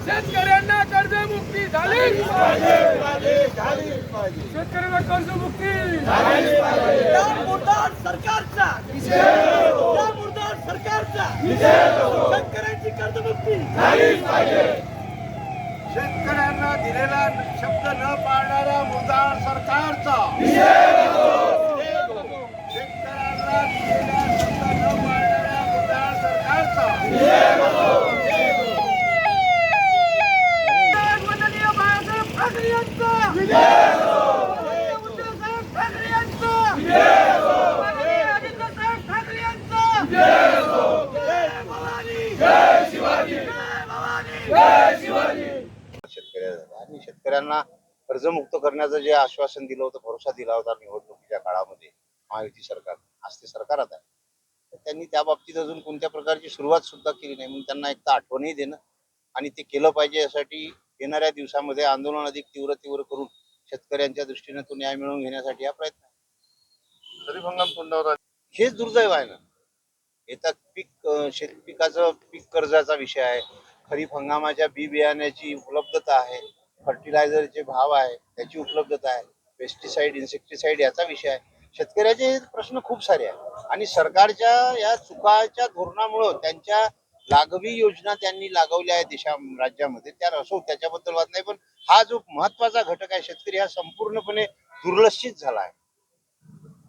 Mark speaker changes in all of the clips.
Speaker 1: शेतकऱ्यांना कर्जमुक्ती झालीच पाहिजे, शेतकऱ्यांना कर्जमुक्ती झालीच पाहिजे। या मुर्दार सरकारचा या मुर्दार सरकारचा शेतकऱ्यांची कर्जमुक्ती झालीच पाहिजे।
Speaker 2: शेतकऱ्यांना दिलेला शब्द न पाळणाऱ्या मुर्दार सरकारचा शेतकऱ्यांना दिलेला शब्द न पाळणाऱ्या मुर्दार सरकारचा आणि शेतकऱ्यांना कर्जमुक्त करण्याचं जे आश्वासन दिलं होतं, भरोसा दिला होता निवडणुकीच्या काळामध्ये महायुती सरकार, आज ते सरकारात आहे, तर त्यांनी त्या बाबतीत अजून कोणत्या प्रकारची सुरुवात सुद्धा केली नाही। म्हणून त्यांना एक तर आठवणही देणं आणि ते केलं पाहिजे, यासाठी येणाऱ्या दिवसामध्ये आंदोलन अधिक तीव्र करून शेतकऱ्यांच्या दृष्टीने तो न्याय मिळवून घेण्यासाठी हा प्रयत्न आहे। खरीप हंगाम तोंडावर हेच दुर्दैव आहे ना। येतात शेतपिकाचं पीक कर्जाचा विषय आहे, खरीप हंगामाच्या बी बियाण्याची उपलब्धता आहे, फर्टिलायझरचे भाव आहे त्याची उपलब्धता आहे, पेस्टिसाइड इन्सेक्टिसाइड याचा विषय आहे। शेतकऱ्याचे प्रश्न खूप सारे आहेत आणि सरकारच्या या चुकाच्या धोरणामुळे त्यांच्या लागवी योजना त्यांनी लागवल्या आहेत राज्यामध्ये, त्या असो त्याच्याबद्दल वाद नाही, पण हा जो महत्वाचा घटक आहे शेतकरी हा संपूर्णपणे दुर्लक्षित झाला आहे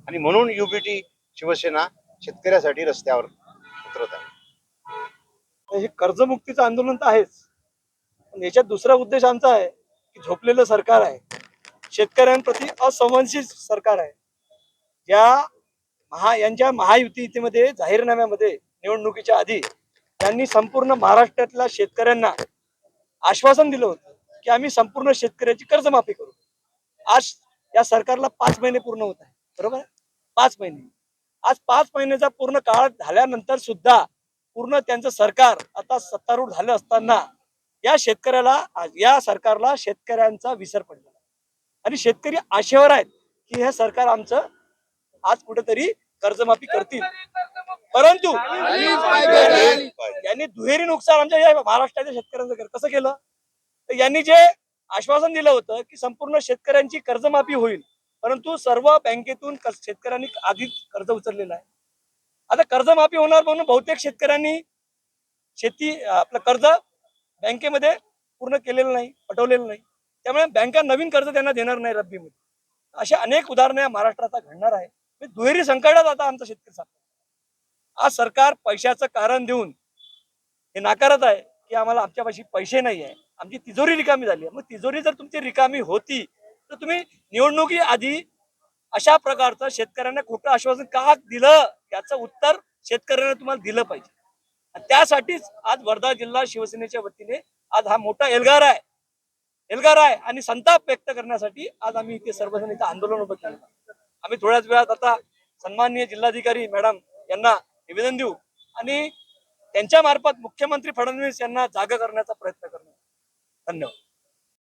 Speaker 2: आणि म्हणून युबीटी शिवसेना शेतकऱ्यासाठी रस्त्यावर उतरत आहे।
Speaker 3: हे कर्जमुक्तीचं आंदोलन तर आहेच, पण याच्यात दुसरा उद्देश आमचा आहे की झोपलेलं सरकार आहे, शेतकऱ्यांप्रती असंवेदनशील सरकार आहे। यांच्या महायुतीमध्ये जाहीरनाम्यामध्ये निवडणुकीच्या आधी त्यांनी संपूर्ण महाराष्ट्रातल्या शेतकऱ्यांना आश्वासन दिलं होतं की आम्ही संपूर्ण शेतकऱ्याची कर्जमाफी करू। आज या सरकारला 5 महिने पूर्ण होत आहे, बरोबर, 5 महिने। आज 5 महिन्याचा पूर्ण काळ झाल्यानंतर सुद्धा पूर्ण त्यांचं सरकार आता सत्तारूढ झालं असताना या सरकारला शेतकऱ्यांचा विसर पडला आणि शेतकरी आशेवर आहेत की हे सरकार आमचं आज कुठेतरी कर्जमाफी करतील, परंतु यांनी दुहेरी नुकसान आमच्या या महाराष्ट्राच्या शेतकऱ्यांचं कसं केलं। तर यांनी जे आश्वासन दिलं होतं की संपूर्ण शेतकऱ्यांची कर्जमाफी होईल, परंतु सर्व बँकेतून शेतकऱ्यांनी आधीच कर्ज उचललेलं आहे। आता कर्जमाफी होणार म्हणून बहुतेक शेतकऱ्यांनी आपलं कर्ज बँकेमध्ये पूर्ण केलेलं नाही, पटवलेलं नाही, त्यामुळे बँका नवीन कर्ज त्यांना देणार नाही रब्बीमध्ये। अशा अनेक उदाहरणे महाराष्ट्रात घडणार आहे। दुहेरी संकटात आता आमचा शेतकरी सापडला। आज सरकार पैशाचं कारण देऊन हे नाकारत आहे की आम्हाला आमच्यापाशी पैसे नाही आहे, आमची तिजोरी रिकामी झाली आहे। मग तिजोरी जर तुमची रिकामी होती तर तुम्ही निवडणुकी आधी अशा प्रकारचं शेतकऱ्यांना खोटं आश्वासन का दिलं, याचं उत्तर शेतकऱ्यांना तुम्हाला दिलं पाहिजे। त्यासाठीच आज वर्धा जिल्हा शिवसेनेच्या वतीने आज हा मोठा एल्गार आहे आणि संताप व्यक्त करण्यासाठी आज आम्ही इथे सर्वजण इथं आंदोलन उभं केलं। आम्ही थोड्याच वेळात आता सन्माननीय जिल्हाधिकारी मॅडम यांना निवेदन देऊ आणि त्यांच्या मार्फत मुख्यमंत्री फडणवीस यांना जागा करण्याचा प्रयत्न करणार। धन्यवाद।